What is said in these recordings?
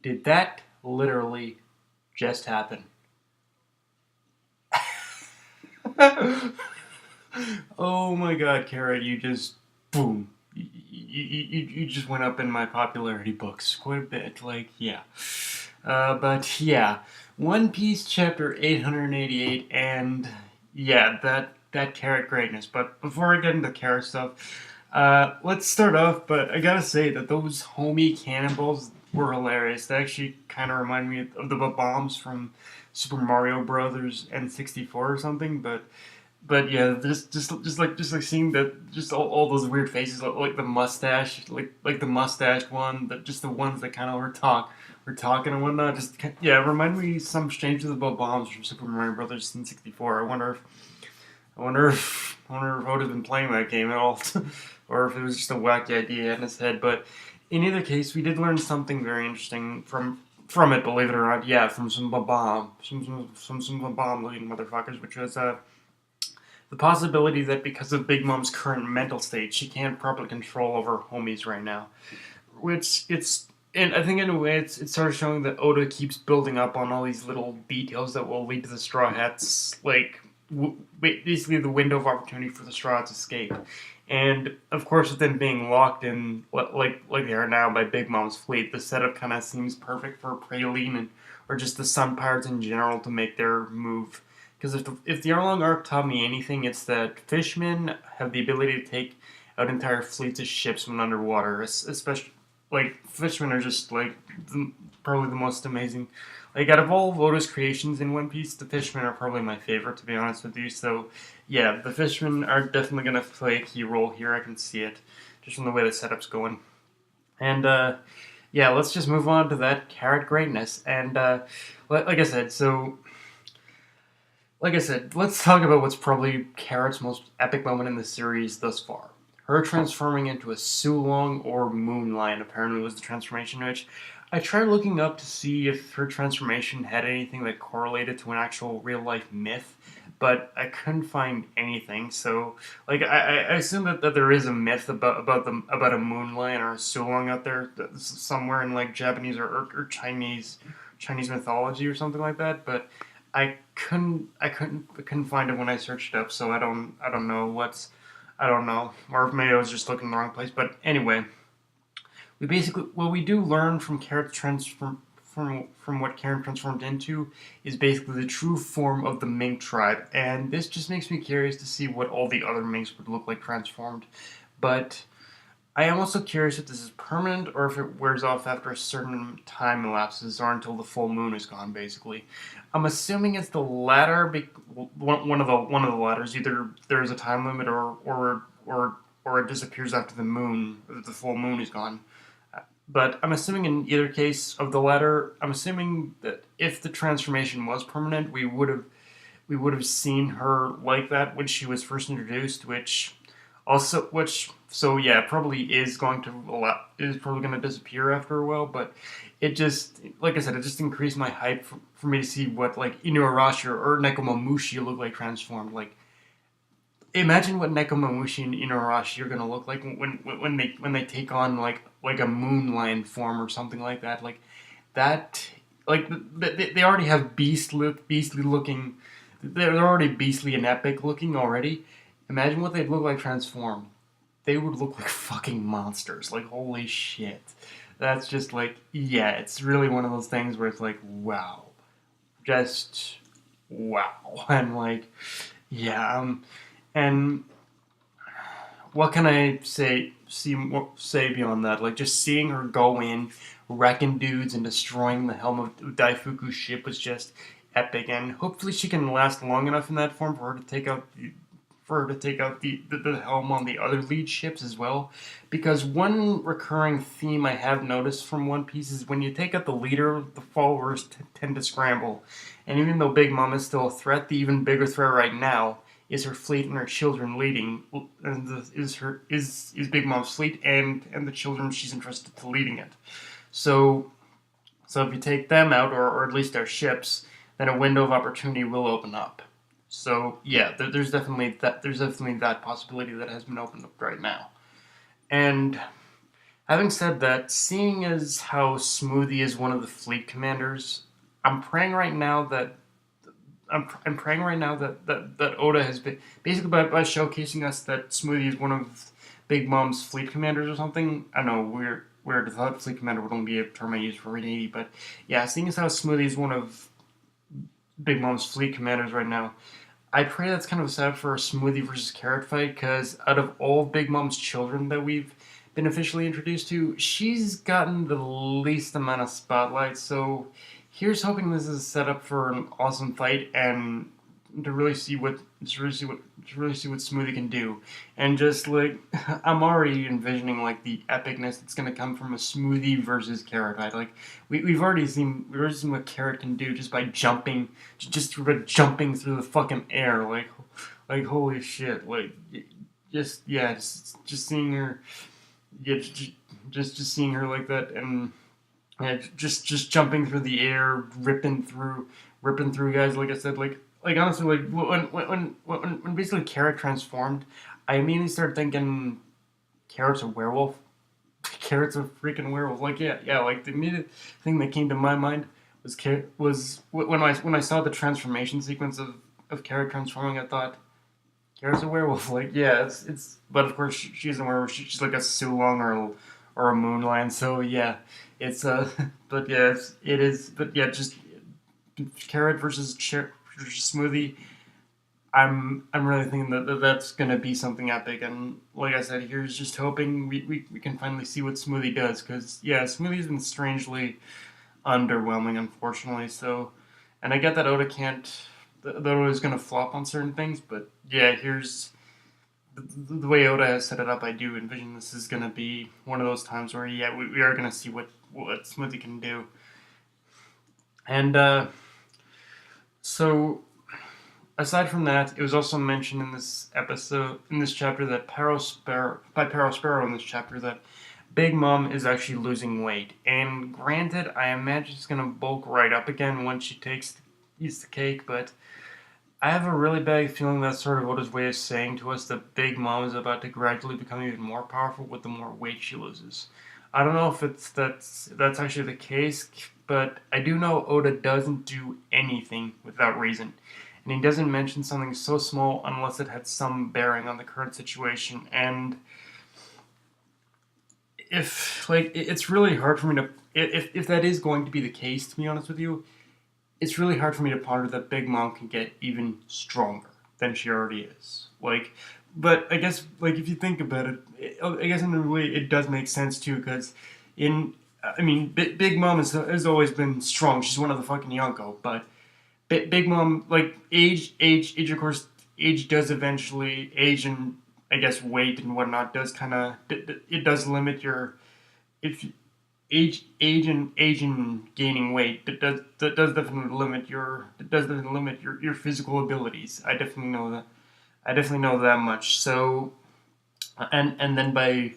Did that literally just happen? Oh my god, Kara, you just boom. You just went up in my popularity books quite a bit. Like, yeah. But yeah, One Piece chapter 888, and yeah, that carrot greatness. But before I get into carrot stuff, let's start off. But I gotta say that those homie cannonballs were hilarious. They actually kind of remind me of the bombs from Super Mario Brothers N64 or something. But yeah, just like seeing that, just all those weird faces, like the mustache, like the mustache one, that just the ones that kind of were talking and whatnot. Yeah, remind me some strangely about bombs from Super Mario Brothers in '64. I wonder if I would have been playing that game at all, or if it was just a wacky idea in his head. But in either case, we did learn something very interesting from it. Believe it or not, yeah, from some bomb looking motherfuckers, which was the possibility that because of Big Mom's current mental state, she can't properly control over homies right now. Which and I think in a way it's sort of showing that Oda keeps building up on all these little details that will lead to the Straw Hats, like basically the window of opportunity for the Straw Hats escape. And of course, with them being locked in like they are now by Big Mom's fleet, the setup kind of seems perfect for Praline and or just the Sun Pirates in general to make their move. Because if the Arlong arc taught me anything, it's that fishmen have the ability to take out entire fleets of ships when underwater. Especially, like, fishmen are just like probably the most amazing. Like, out of all of Oda's creations in One Piece, the fishmen are probably my favorite, to be honest with you. So yeah, the fishmen are definitely gonna play a key role here. I can see it just from the way the setup's going. And yeah, let's just move on to that carrot greatness. And like I said, let's talk about what's probably Carrot's most epic moment in the series thus far. Her transforming into a Sulong or Moon Lion apparently was the transformation, which I tried looking up to see if her transformation had anything that correlated to an actual real life myth, but I couldn't find anything. So, like, I assume that there is a myth about a moon lion or a Sulong out there somewhere in like Japanese or Chinese mythology or something like that, but I couldn't find it when I searched it up, so I don't know I don't know, or maybe I was just looking in the wrong place. But anyway, what we do learn from Carrot's from what Karen transformed into is basically the true form of the mink tribe, and this just makes me curious to see what all the other minks would look like transformed. But I am also curious if this is permanent or if it wears off after a certain time elapses or until the full moon is gone. Basically, I'm assuming it's the latter. One of the latters. Either there's a time limit or it disappears after the full moon is gone. But I'm assuming in either case of the latter, I'm assuming that if the transformation was permanent, we would have seen her like that when she was first introduced, which so yeah probably is probably going to disappear after a while. But it just, like I said, it just increased my hype for me to see what like Inuarashi or Nekomamushi look like transformed. Like, imagine what Nekomamushi and Inuarashi are going to look like when they take on like a moon lion form or something like that. Like that, like they already have beastly looking. They're already beastly and epic looking already. Imagine what they'd look like transformed. They would look like fucking monsters. Like, holy shit. That's just like, yeah, it's really one of those things where it's like, wow. Just wow. And like, yeah, and what can I say beyond that? Like, just seeing her go in, wrecking dudes and destroying the helm of Daifuku's ship was just epic. And hopefully, she can last long enough in that form for her to take out the helm on the other lead ships as well. Because one recurring theme I have noticed from One Piece is when you take out the leader, the followers tend to scramble. And even though Big Mom is still a threat, the even bigger threat right now is her fleet and her children leading, and is Big Mom's fleet and the children she's entrusted to leading it. So if you take them out, or at least their ships, then a window of opportunity will open up. So yeah, there's definitely that possibility that has been opened up right now. And Having said that, seeing as how Smoothie is one of the fleet commanders, I'm praying right now that I'm praying right now that Oda has been basically by showcasing us that Smoothie is one of Big Mom's fleet commanders or something. I don't know, weird. I thought fleet commander would only be a term I use for Raid 80, but yeah, seeing as how Smoothie is one of Big Mom's fleet commanders right now, I pray that's kind of a setup for a Smoothie versus Carrot fight, because out of all Big Mom's children that we've been officially introduced to, she's gotten the least amount of spotlight. So here's hoping this is a setup for an awesome fight, and to really see what Smoothie can do. And just like I'm already envisioning like the epicness that's gonna come from a Smoothie versus Carrot fight. Like we've already seen what Carrot can do just by jumping through the fucking air. Like holy shit. Like just seeing her, yeah, just seeing her like that, and yeah, just jumping through the air, ripping through guys. Like I said, like honestly, like when basically Carrot transformed, I immediately started thinking Carrot's a werewolf. Carrot's a freaking werewolf. Like yeah. Like the immediate thing that came to my mind was when I saw the transformation sequence of Carrot transforming. I thought Carrot's a werewolf. Like yeah, it's. But of course she's a werewolf. She's like a Sulong or a Moonlion. So yeah, it's but yeah, it is. But yeah, just Carrot versus Smoothie. I'm really thinking that's gonna be something epic, and like I said, here's just hoping we can finally see what Smoothie does, because yeah, Smoothie's been strangely underwhelming, unfortunately. So, and I get that Oda can't, that Oda's gonna flop on certain things, but yeah, here's the way Oda has set it up. I do envision this is gonna be one of those times where yeah, we are gonna see what Smoothie can do, and so aside from that, it was also mentioned in this episode, in this chapter, that Parosparrow in this chapter, that Big Mom is actually losing weight. And granted, I imagine she's gonna bulk right up again once she eats the cake, but I have a really bad feeling that's sort of Oda's way of saying to us that Big Mom is about to gradually become even more powerful with the more weight she loses. I don't know if that's actually the case, but I do know Oda doesn't do anything without reason, and he doesn't mention something so small unless it had some bearing on the current situation. And if like it's really hard for me to, if that is going to be the case, to be honest with you, it's really hard for me to ponder that Big Mom can get even stronger than she already is. Like, but I guess like if you think about it, I guess in a way it does make sense too, because in I mean Big Mom has always been strong. She's one of the fucking Yonko, but Big Mom, like age, of course, age does eventually age, and I guess weight and whatnot does kind of it does limit your, if age and gaining weight, that does definitely limit your physical abilities. I definitely know that much. So and then by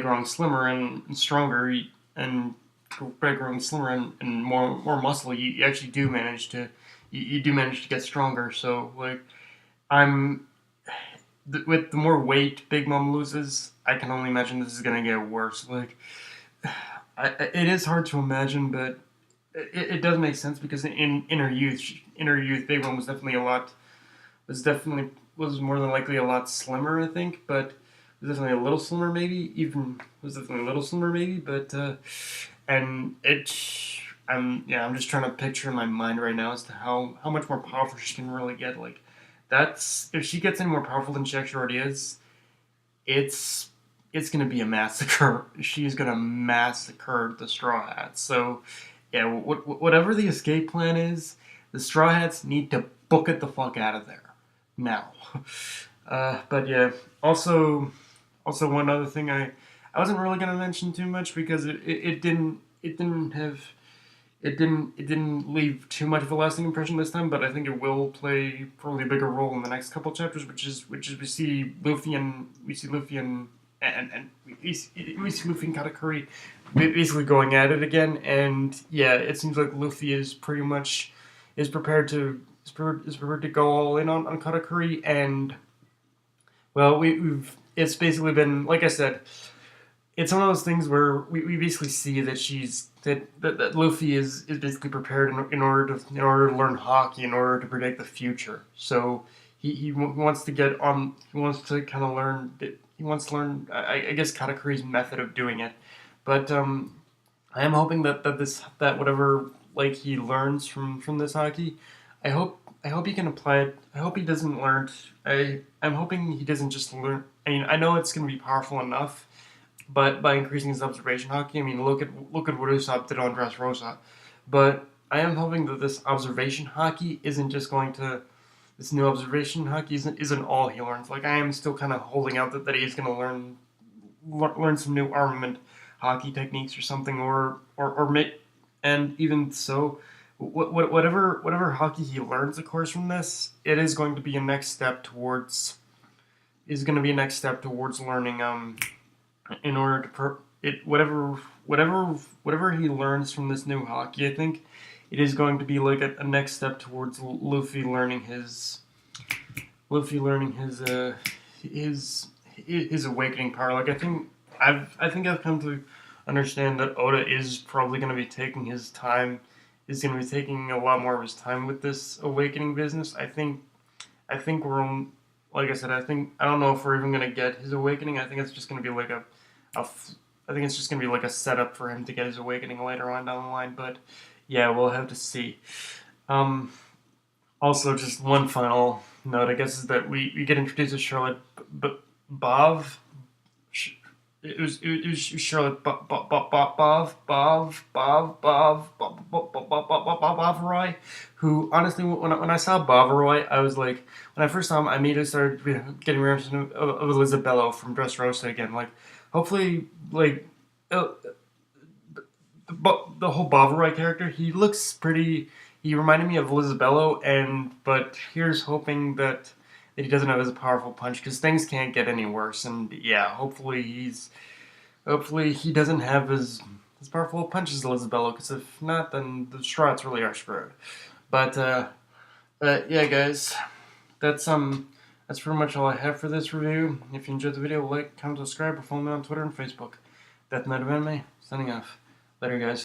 growing slimmer and stronger, and by growing slimmer and more muscle, you actually do manage to, you do manage to get stronger. So like I'm with the more weight Big Mom loses, I can only imagine this is gonna get worse. Like it is hard to imagine, but it does make sense, because in her youth, Big Mom was more than likely a lot slimmer, I think, but was definitely a little slimmer, maybe even was definitely a little slimmer, maybe, but and it. I'm just trying to picture in my mind right now as to how much more powerful she can really get. Like, that's, if she gets any more powerful than she actually already is, it's it's gonna be a massacre. She's gonna massacre the Straw Hats. So, yeah, whatever the escape plan is, the Straw Hats need to book it the fuck out of there now. But yeah, also one other thing I wasn't really gonna mention too much, because it didn't leave too much of a lasting impression this time, but I think it will play probably a bigger role in the next couple chapters, which is we see Luffy and Katakuri basically going at it again. And yeah, it seems like Luffy is pretty much is prepared to go all in on Katakuri. And well, we've it's basically been, like I said, it's one of those things where we basically see that that Luffy is basically prepared in order to learn hockey in order to predict the future. So he wants to get on. He wants to kind of learn. He wants to learn. I guess Katakuri's method of doing it, but I am hoping that whatever like he learns from this hockey, I hope he can apply it. I hope he doesn't learn. I'm hoping he doesn't just learn. I mean, I know it's going to be powerful enough, but by increasing his observation hockey, I mean look at what Usopp did on Dressrosa. But I am hoping that this observation hockey isn't just going to this new observation hockey isn't all he learns. Like I am still kind of holding out that he's going to learn some new armament hockey techniques or something, and even so, whatever hockey he learns, of course, from this, it is going to be a next step towards learning in order to whatever he learns from this new hockey. I think it is going to be like a next step towards Luffy learning his awakening power. Like I think I've come to understand that Oda is probably going to be taking his time, is going to be taking a lot more of his time with this awakening business. I think like I said, I don't know if we're even going to get his awakening. I think it's just going to be like I think it's just going to be like a setup for him to get his awakening later on down the line. But yeah, we'll have to see. Also, just one final note, I guess, is that we get introduced to Charlotte Bov. It was Charlotte Bavaroy, who honestly, when I saw Bavaroy, I was like, when I first saw him, I immediately started getting reminiscent of Elizabello from Dressrosa again. Like, hopefully, like the whole Bavaroy character, he looks pretty. He reminded me of Elizabello, but here's hoping that he doesn't have as powerful punch because things can't get any worse. And yeah, hopefully he doesn't have as powerful a punch as Elizabello, because if not, then the Strats really are screwed. But yeah, guys, that's pretty much all I have for this review. If you enjoyed the video, like, comment, subscribe, or follow me on Twitter and Facebook. Death Night of Anime, signing off. Later, guys.